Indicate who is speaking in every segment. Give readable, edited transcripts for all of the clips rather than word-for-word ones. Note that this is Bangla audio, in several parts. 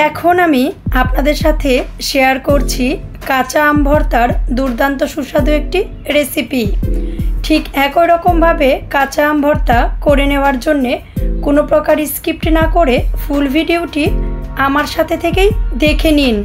Speaker 1: এখন আমি আপনাদের সাথে শেয়ার করছি কাঁচা আম ভর্তার দুর্দান্ত সুস্বাদু একটি রেসিপি। ঠিক একই রকমভাবে কাঁচা আম ভর্তা করে নেওয়ার জন্যে কোনো প্রকার স্কিপ্ট না করে ফুল ভিডিওটি আমার সাথে থেকেই দেখে নিন।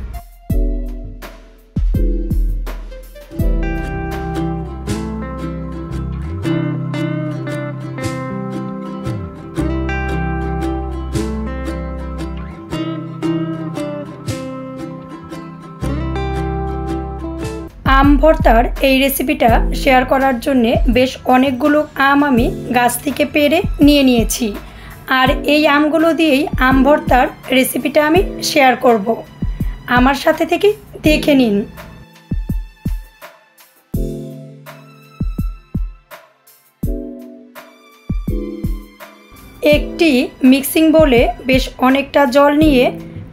Speaker 1: আম ভর্তার এই রেসিপিটা শেয়ার করার জন্যে বেশ অনেকগুলো আম আমি গাছ থেকে পেড়ে নিয়ে নিয়েছি, আর এই আমগুলো দিয়েই আম ভর্তার রেসিপিটা আমি শেয়ার করব। আমার সাথে থেকে দেখে নিন। একটি মিক্সিং বোলে বেশ অনেকটা জল নিয়ে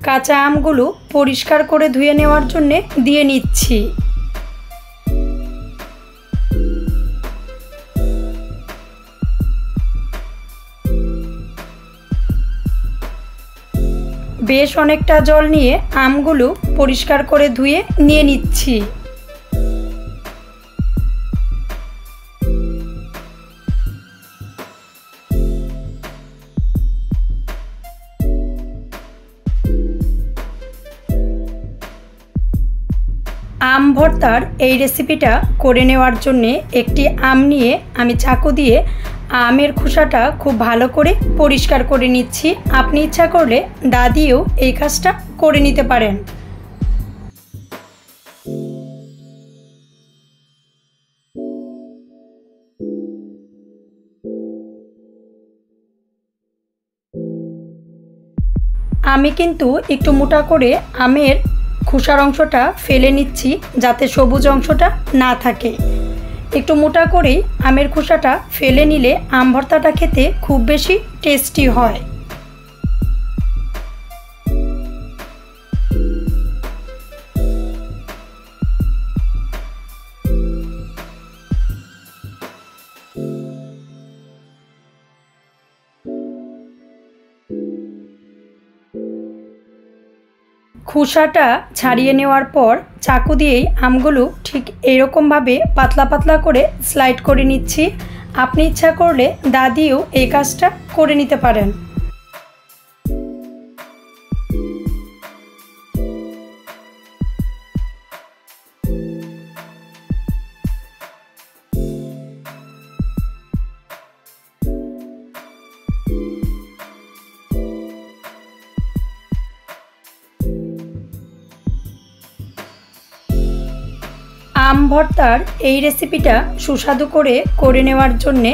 Speaker 1: কাঁচা আমগুলো পরিষ্কার করে ধুয়ে নেওয়ার জন্যে দিয়ে নিচ্ছি। বেশ অনেকটা জল নিয়ে আমগুলো পরিষ্কার করে ধুয়ে নিয়ে নিচ্ছি। আম ভর্তার এই রেসিপিটা করে নেওয়ার জন্যে একটি আম নিয়ে আমি চাকু দিয়ে আমের খোসাটা খুব ভালো করে পরিষ্কার করে নিচ্ছি। আপনি ইচ্ছা করলে দা দিয়েও এই কাজটা করে নিতে পারেন। আমি কিন্তু একটু মোটা করে আমের খোসার অংশটা ফেলে নিচ্ছি যাতে সবুজ অংশটা না থাকে। একটু মোটা করেই আমের খোসাটা ফেলে নিলে আম ভর্তাটা খেতে খুব বেশি টেস্টি হয়। খোসাটা ছাড়িয়ে নেওয়ার পর চাকু দিয়েই আমগুলো ঠিক এরকমভাবে পাতলা পাতলা করে স্লাইড করে নিচ্ছি। আপনি ইচ্ছা করলে দা দিয়েও এই কাজটা করে নিতে পারেন। আম ভর্তার এই রেসিপিটা সুস্বাদু করে নেওয়ার জন্যে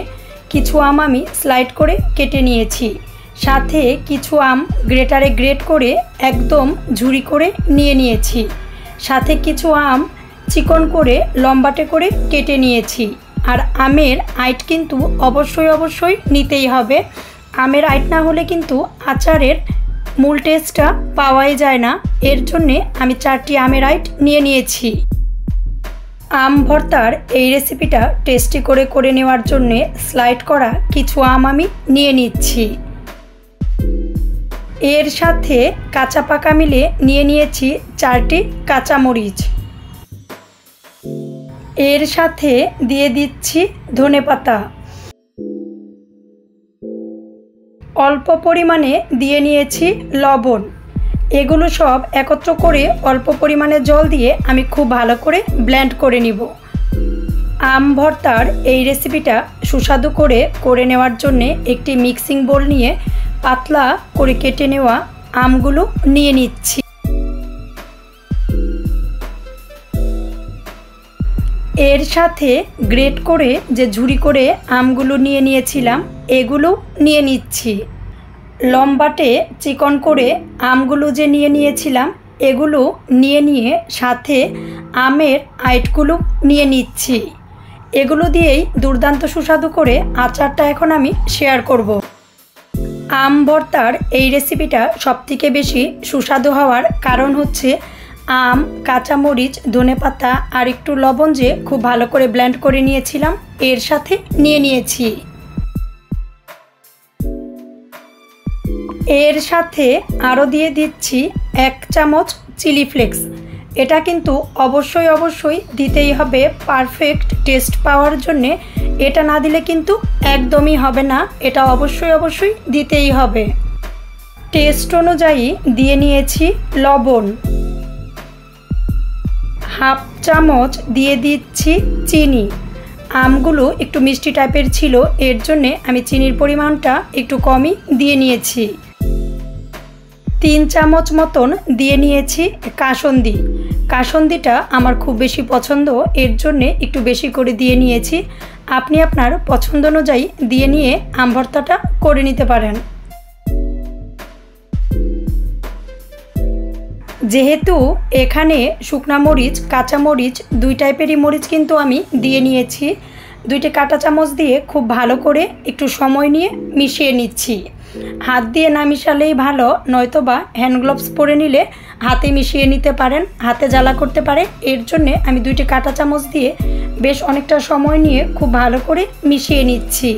Speaker 1: কিছু আম আমি স্লাইড করে কেটে নিয়েছি, সাথে কিছু আম গ্রেটারে গ্রেট করে একদম ঝুরি করে নিয়েছি, সাথে কিছু আম চিকন করে লম্বাটে করে কেটে নিয়েছি। আর আমের আইট কিন্তু অবশ্যই নিতেই হবে। আমের আইট না হলে কিন্তু আচারের মূল টেস্টটা পাওয়াই যায় না। এর জন্যে আমি 4টি আমের আইট নিয়েছি। আম ভর্তার এই রেসিপিটা টেস্টি করে নেওয়ার জন্যে স্লাইড করা কিছু আম আমি নিয়ে নিচ্ছি। এর সাথে কাঁচা পাকা মিলে নিয়েছি 4টি কাঁচামরিচ। এর সাথে দিয়ে দিচ্ছি ধনেপাতা। অল্প পরিমাণে দিয়ে নিয়েছি লবণ। এগুলো সব একত্র করে অল্প পরিমাণে জল দিয়ে আমি খুব ভালো করে ব্লেন্ড করে নিব। আম ভর্তার এই রেসিপিটা সুস্বাদু করে নেওয়ার জন্যে একটি মিক্সিং বোল নিয়ে পাতলা করে কেটে নেওয়া আমগুলো নিয়ে নিচ্ছি। এর সাথে গ্রেট করে যে ঝুরি করে আমগুলো নিয়েছিলাম এগুলো নিয়ে নিচ্ছি। লম্বাটে চিকন করে আমগুলো যে নিয়েছিলাম এগুলো নিয়ে সাথে আমের আইটগুলো নিয়ে নিচ্ছি। এগুলো দিয়েই দুর্দান্ত সুস্বাদু করে আচারটা এখন আমি শেয়ার করব। আম ভর্তার এই রেসিপিটা সবথেকে বেশি সুস্বাদু হওয়ার কারণ হচ্ছে আম, কাঁচামরিচ, ধনেপাতা আর একটু লবণ যে খুব ভালো করে ব্লেন্ড করে নিয়েছিলাম এর সাথে নিয়েছি। এর সাথে আরও দিয়ে দিচ্ছি 1 চামচ চিলি ফ্লেক্স। এটা কিন্তু অবশ্যই দিতেই হবে পারফেক্ট টেস্ট পাওয়ার জন্যে। এটা না দিলে কিন্তু একদমই হবে না, এটা অবশ্যই দিতেই হবে। টেস্ট অনুযায়ী দিয়ে নিয়েছি লবণ, হাফ চামচ দিয়ে দিচ্ছি চিনি। আমগুলো একটু মিষ্টি টাইপের ছিল, এর জন্যে আমি চিনির পরিমাণটা একটু কমই দিয়ে নিয়েছি। 3 চামচ মতন দিয়ে নিয়েছি কাসুন্দি। কাসুন্দিটা আমার খুব বেশি পছন্দ, এর জন্যে একটু বেশি করে দিয়ে নিয়েছি। আপনি আপনার পছন্দ অনুযায়ী দিয়ে নিয়ে আম ভর্তাটা করে নিতে পারেন। যেহেতু এখানে শুকনা মরিচ, কাঁচা মরিচ 2 টাইপেরই মরিচ কিন্তু আমি দিয়ে নিয়েছি, 2টি কাঁটা চামচ দিয়ে খুব ভালো করে একটু সময় নিয়ে মিশিয়ে নিচ্ছি। হাত দিয়ে না মিশালেই ভালো, নয়তোবা হ্যান্ড গ্লোভস পরে নিলে হাতে মিশিয়ে নিতে পারেন, হাতে জ্বালা করতে পারে। এর জন্যে আমি 2টি কাঁটা চামচ দিয়ে বেশ অনেকটা সময় নিয়ে খুব ভালো করে মিশিয়ে নিচ্ছি।